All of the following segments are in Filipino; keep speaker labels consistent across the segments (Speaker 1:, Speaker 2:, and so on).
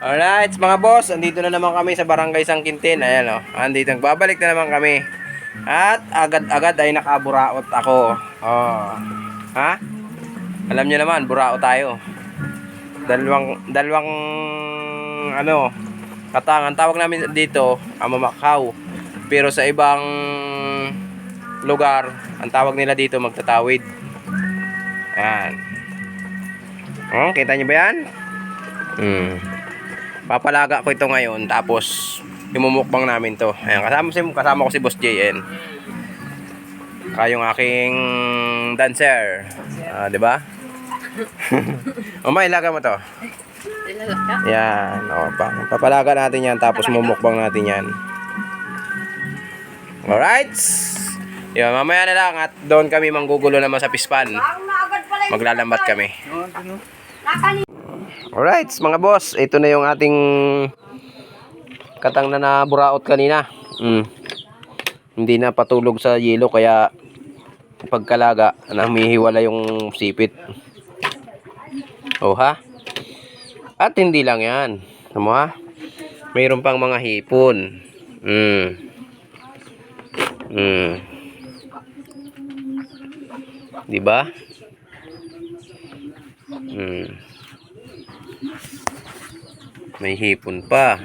Speaker 1: Alright, mga boss, andito na naman kami sa Barangay Sangkintin. Ayan o, andito, nagbabalik na naman kami. At agad-agad ay nakaburaot ako. Oh. Ha? Alam niyo naman, buraot tayo. Dalawang ano, katangan. Tawag namin dito, Amamakaw. Pero sa ibang lugar, ang tawag nila dito magtatawid. Ayan. Oh, kita niyo ba yan? Papalaga ko ito ngayon, tapos imumukbang namin to. Ayan, kasama ko si Boss JN. Kayong aking dancer. 'Di ba? Ilaga mo to. Yan, papalaga natin 'yan, tapos mumukbang natin 'yan. Alright. Yan, mamaya na lang at doon kami manggugulo naman sa pispan. Maglalambat kami. Alright, mga boss, ito na yung ating katang na buraot kanina. Hindi na patulog sa yelo, kaya pagkalaga humihiwala yung sipit. Oh ha? At hindi lang yan. Tama ha? Mayroon pang mga hipon. Diba? May hipon pa.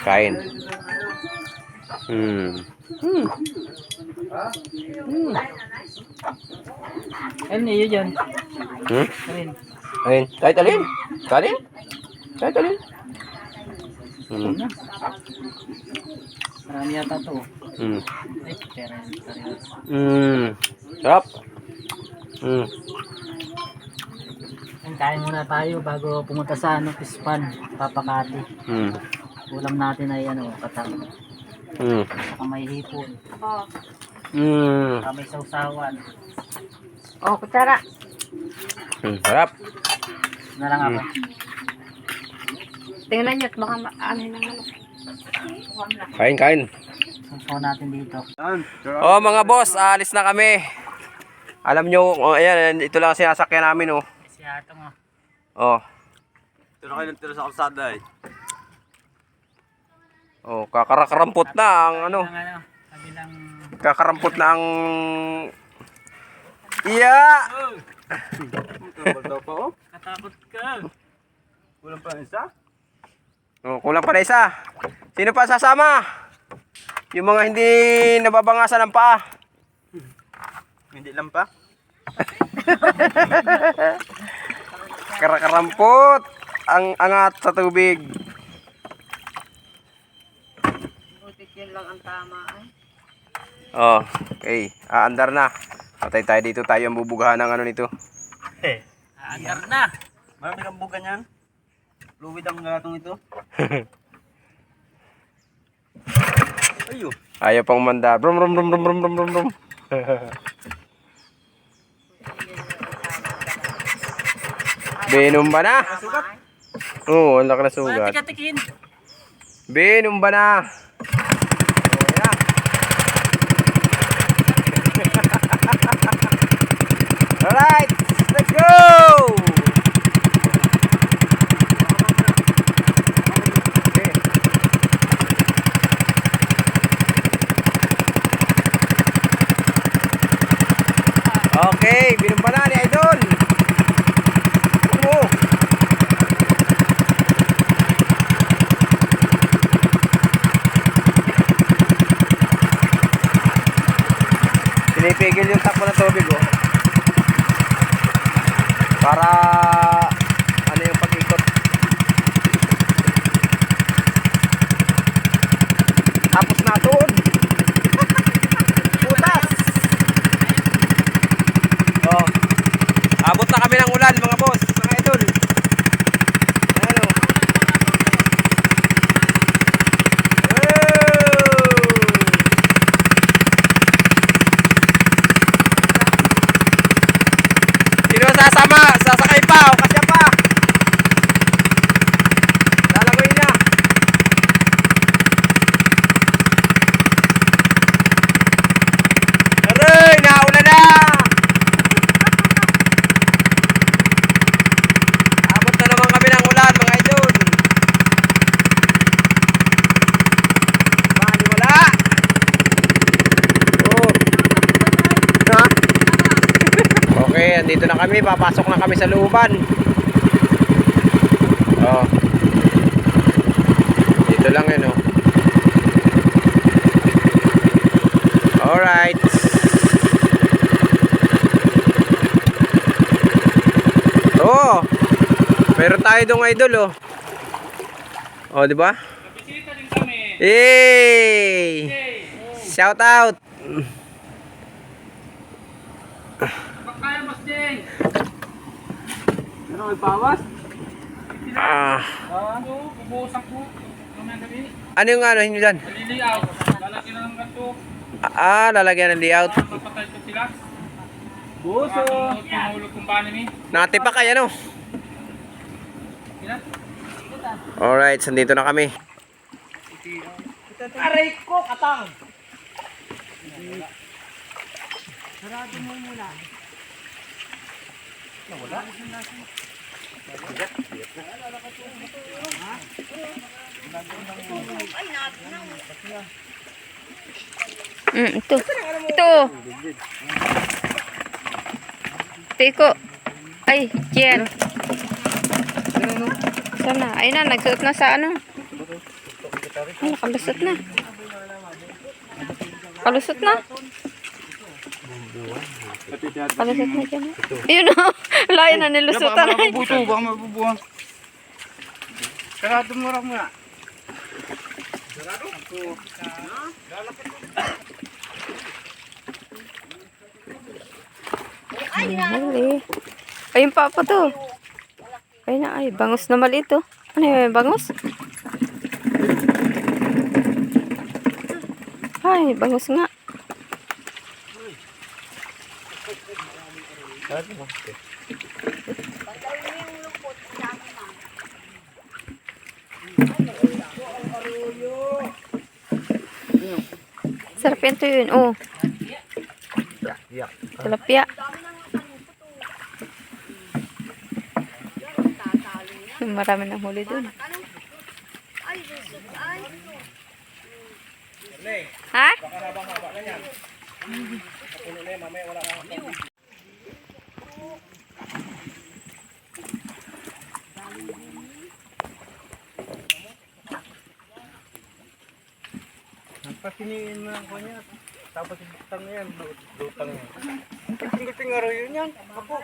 Speaker 1: Kain.
Speaker 2: Ano yun dyan?
Speaker 1: Ayun. Kahit alin? Kanin? Kahit alin?
Speaker 2: Marami yata to. Ay, pera yun.
Speaker 1: Sarap.
Speaker 2: Kain muna tayo bago pumunta sa Pispan, Papakati. Ulam natin ay katang. Saka may hipon. Saka may sausawan.
Speaker 3: Oh, kutsara.
Speaker 1: Sarap.
Speaker 2: Na lang ako.
Speaker 3: Tingnan niyo at baka ano na ano.
Speaker 1: Kain.
Speaker 2: Sausaw natin dito.
Speaker 1: Oh, mga boss, alis na kami. Alam nyo, ayan, ito lang sinasakyan namin, oh.
Speaker 2: Si Atong
Speaker 1: Oh.
Speaker 4: Ito na kayo nagtira sa kalsada eh.
Speaker 1: Oh, kakarampot na ang ano.
Speaker 2: Kabilang
Speaker 1: Kakarampot na ang
Speaker 4: Daw pa oh.
Speaker 2: katakot ka.
Speaker 4: Kulang pa isa.
Speaker 1: Oh, kulang pa na isa. Sino pa sasama? Yung mga hindi nababangasan ng paa.
Speaker 4: Hindi lang pa.
Speaker 1: Kakarampot ang angat sa tubig.
Speaker 3: Butit yun lang ang tama.
Speaker 1: Oh, okay. Aandar na. Patay tayo dito, tayo ang bubugahan ng ano nito.
Speaker 2: Andar na.
Speaker 4: Marami kang buka niyan. Fluid ang gatong ito. Ayo.
Speaker 1: Ayaw pang manda. Brum brum brum brum brum brum brum brum. Binom ba na? Oo, ang laki na sugat.
Speaker 2: Tika-tikin.
Speaker 1: Binom ba na? Alright, let's go! Okay, binom pa na ni Idol. Pinipigil yung takbo ng tubig, oh. Para ano yung pag-ikot. Tapos na doon. Putas. Oh. Abot na kami ng ulan, mga boss, mga idol. Ano? Okay, andito na kami. Papasok na kami sa looban. Oh. Dito lang yun, oh. Alright. Oh. Meron tayo dong idol, oh. Oh, di ba? Yay! Shout out.
Speaker 2: Kaya mas Jeng. Ano may bawas?
Speaker 1: Ah.
Speaker 2: Ano, bubusak ko. Mamaya gabi.
Speaker 1: Ano yung ano yun dyan?
Speaker 2: Liliyaw. Lalagyan na ng ganito.
Speaker 1: Ah, lalagyan ng layout.
Speaker 2: Mapatay ko sila. Buso. Tinulog kong banin ni.
Speaker 1: Nakatipa kaya, no?
Speaker 2: Ilan?
Speaker 1: Alright, sandito na kami.
Speaker 3: Aray ko, katang.
Speaker 5: Ito. Ito. Tiko. Ay, Kian. Sana. Ay na, nagsuot na sa ano. Ay, nakalusot na. Kalusot na. Kalusot na dyan. Ayun o. Layo na nilusutan.
Speaker 4: Baka mabubuto, baka mabubuhan. Sarado mo lang muna.
Speaker 5: Huli. Ayun pa to. Ay na, ay, bangus na maliit to. Ano yung bangus? Ay, bangus nga. Sarap yan to yun, oh. Tilapia. Marami ng huli dun. Ha?
Speaker 4: Pasiniin mo lang ko niya. Tapos ibutang na yan. Lutang yan. Tingting araw yun yan. Ako.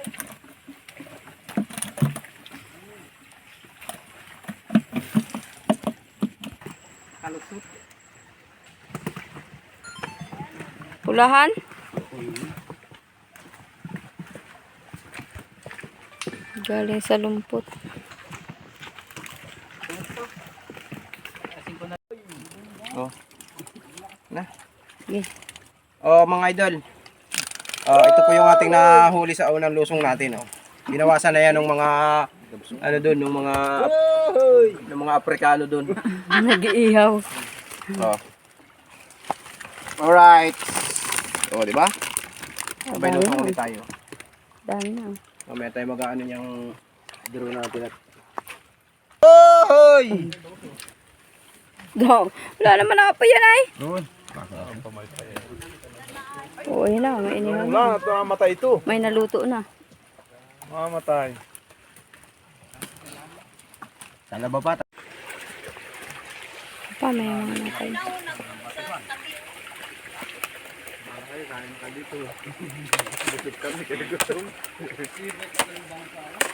Speaker 4: Kalusot.
Speaker 5: Pulahan? Galing sa lumpot.
Speaker 1: Oh. Na.
Speaker 5: Sige.
Speaker 1: Oh, mga idol. Ito po yung ating nahuli sa unang lusong natin, oh. Binawasan na yan ng mga ano doon, ng mga Aprikano doon.
Speaker 5: Nag-iihaw.
Speaker 1: Oh. Alright. Oh, di ba? Sabay lusong ulit tayo.
Speaker 5: Dami na.
Speaker 1: Mamaya tayo mag-ano yung draw natin at Hoy!
Speaker 5: Dog. Wala naman nakapa yan ay.
Speaker 4: Doon.
Speaker 5: Oo, yun na. May inihaw na.
Speaker 4: Wala, mamatay ito.
Speaker 5: May naluto na.
Speaker 4: Mamatay.
Speaker 1: Sana ba pa?
Speaker 5: Pa, may mga natay.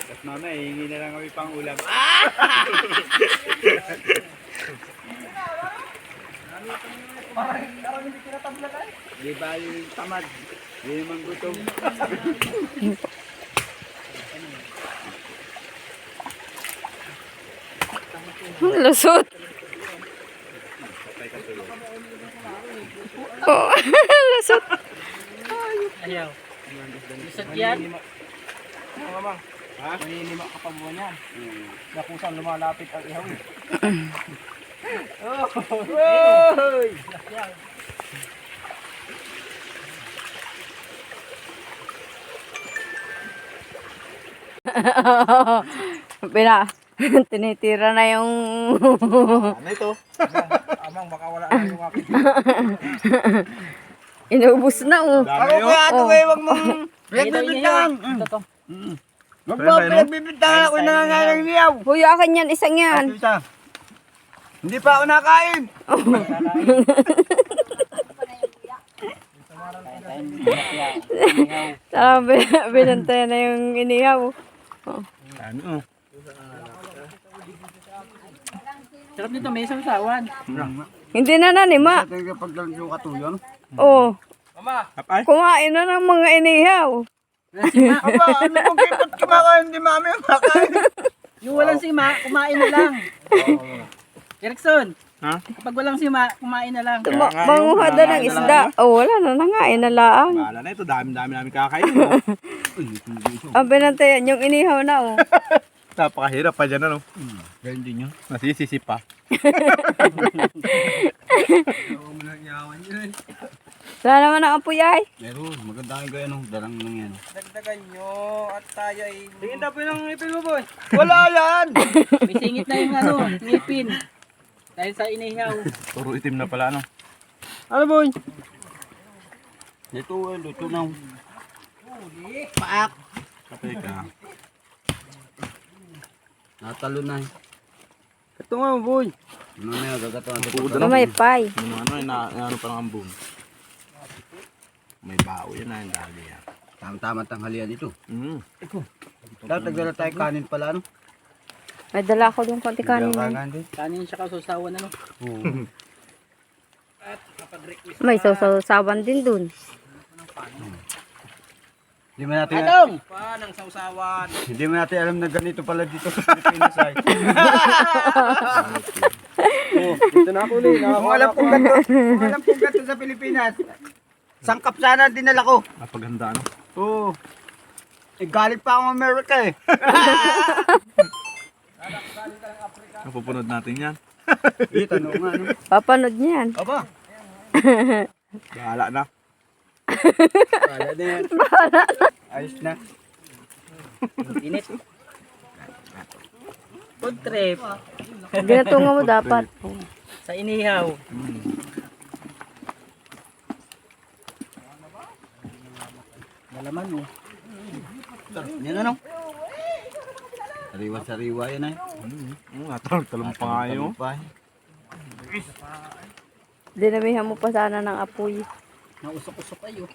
Speaker 4: Tapos mama, hihingi na lang kami pang ulam. Di ba yung tamad? Di naman gutom.
Speaker 5: Lusot. Oh, lusot.
Speaker 2: Ayaw. Isat yan.
Speaker 1: Mamang, ha? Maninima ka pa mo niyan. Na kung saan lumalapit ang ihaw. Hoy!
Speaker 5: Pina, tinitira na yung...
Speaker 1: Ano ito? Amang, baka wala na yung akin.
Speaker 5: Inubos na oh.
Speaker 4: Ako kaya ito eh, wag mong pinagbibintangan. Wag mo pinagbibintangan ako nangangalang niyaw.
Speaker 5: Huy, akin yan, isang yan.
Speaker 4: Isa. Hindi pa ako nakain.
Speaker 5: Sabi, binantayan na yung inihaw.
Speaker 4: Ano?
Speaker 2: Sarap nito, may isang sawan.
Speaker 5: Hindi na nanima.
Speaker 4: Ito yung pagdalang yung katuyon.
Speaker 5: Oh,
Speaker 4: Kapay?
Speaker 5: kumain na ng mga inihaw.
Speaker 4: Aba, ano kung kipot kumakain, hindi mami kumakain.
Speaker 2: Yung walang sima, kumain na lang. Erickson,
Speaker 4: Ha?
Speaker 2: kapag walang sima, kumain na lang.
Speaker 5: Manguha na ng isda. Oh, wala na nangain na laang.
Speaker 4: Bahala na ito, dami-dami namin kakain.
Speaker 5: Ang binantayan yung inihaw na oh.
Speaker 4: Napakahirap pa dyan, ano? Ganyan din yun. Nasisisi pa.
Speaker 5: Wala naman ang apoy ay.
Speaker 4: Meron, maganda yung gaya nung dalang lang yan.
Speaker 1: Dagdagan nyo at tayo ay...
Speaker 2: Tingin na po yung ipin mo, boy.
Speaker 4: Wala yan!
Speaker 2: May singit na yung ngipin. Dahil sa inihaw.
Speaker 4: Puro itim na pala, ano?
Speaker 2: Ano, boy?
Speaker 4: Ito, luto na.
Speaker 2: Paak.
Speaker 4: Kapay ka. Natalo na.
Speaker 2: Ito nga, boy.
Speaker 4: Ano na yun, gagato natin.
Speaker 5: May pay.
Speaker 4: Ano parang ambong. May bao yan na yung dali yan. Tama-tama tanghalian ito. Dapat nagdala tayo kanin pala, ano?
Speaker 5: May dala ko yung konti kanin.
Speaker 2: Kanin siya kasusawan, ano?
Speaker 4: Oo.
Speaker 5: May sawan din dun.
Speaker 4: Hindi mo natin,
Speaker 2: Atong!
Speaker 1: Panang sausawan.
Speaker 4: hindi mo natin alam na ganito pala dito sa Pilipinas ay.
Speaker 2: Ito na ako ulit.
Speaker 4: Kung alam kong ganito sa Pilipinas, sangkap sana dinala ko.
Speaker 1: Napaganda, no?
Speaker 4: Oo. Eh, galing pa akong Amerika eh.
Speaker 1: Napupunod natin yan.
Speaker 4: Tanong nga, ano?
Speaker 5: Papanood niyan.
Speaker 4: Aba.
Speaker 1: Bahala na.
Speaker 4: Kaya na yan. Ayos na.
Speaker 2: Init. Food trip.
Speaker 5: Ginatunga mo dapat.
Speaker 2: Sa inihaw. Malaman mo.
Speaker 4: Yan ano? Sariwa-sariwa yan ay.
Speaker 1: Talong pa nga yun.
Speaker 5: Dinamihan mo pa sana ng apoy.
Speaker 2: Nausok-usok kayo.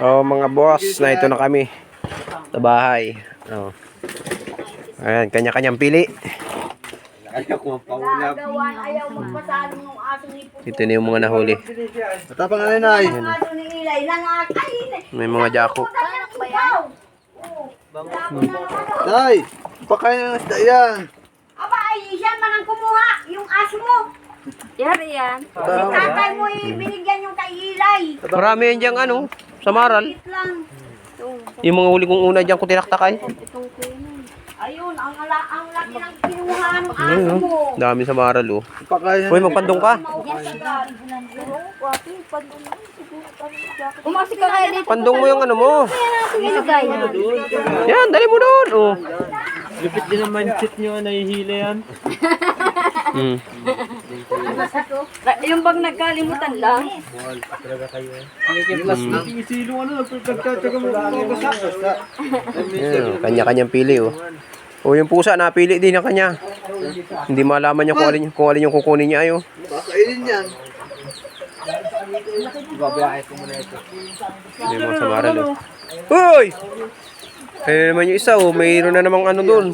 Speaker 1: Oh, mga boss, na ito na kami sa bahay. Oh. Ayan, kanya-kanyang pili.
Speaker 4: Ayaw ko mapaulap.
Speaker 3: Ayaw magpasalo ng aso ni Puto.
Speaker 1: Ito na yung mga nahuli.
Speaker 4: Matapang na rin ay.
Speaker 3: Ang aso ni Ilay, nangatain.
Speaker 1: May mga jako.
Speaker 3: Tanang bayaw.
Speaker 4: Tay, pakain ng isda yan.
Speaker 3: Aba, ay siya man ang kumuha. Yung aso mo.
Speaker 5: Yari yan.
Speaker 3: Si tatay mo binigyan yung kay Ilay.
Speaker 1: Marami yan diyang ano, sa maral.
Speaker 3: Wait lang.
Speaker 1: Yung mga huli kong una diyang ko tinaktakay.
Speaker 3: Ayun, ang laki ng kinuha ng aso
Speaker 1: Ayun,
Speaker 3: mo.
Speaker 1: oh. Dami sa maral, oh.
Speaker 4: Pakain
Speaker 1: Uy, magpandong ka.
Speaker 5: Umasik ka kaya dito.
Speaker 1: Pandong mo yung ano mo.
Speaker 5: Ilagay.
Speaker 1: Yan, dali mo doon. Oh.
Speaker 2: Lupit din ang mindset nyo, nahihila yan.
Speaker 1: Hmm.
Speaker 5: Yung bang nagkalimutan lang.
Speaker 2: Isilo ano, nagtagtaga mo.
Speaker 1: Yan, oh. Kanya-kanyang pili, oh. Oh, yung pusa, napili din ang kanya. Hindi malaman niya kung alin yung kukunin niya ayo.
Speaker 4: Kakainin yan. Babayae ko muna ito.
Speaker 1: Hindi mo sa maral. Hoy! Ayun naman yung isa, oh. Mayroon na namang ano doon.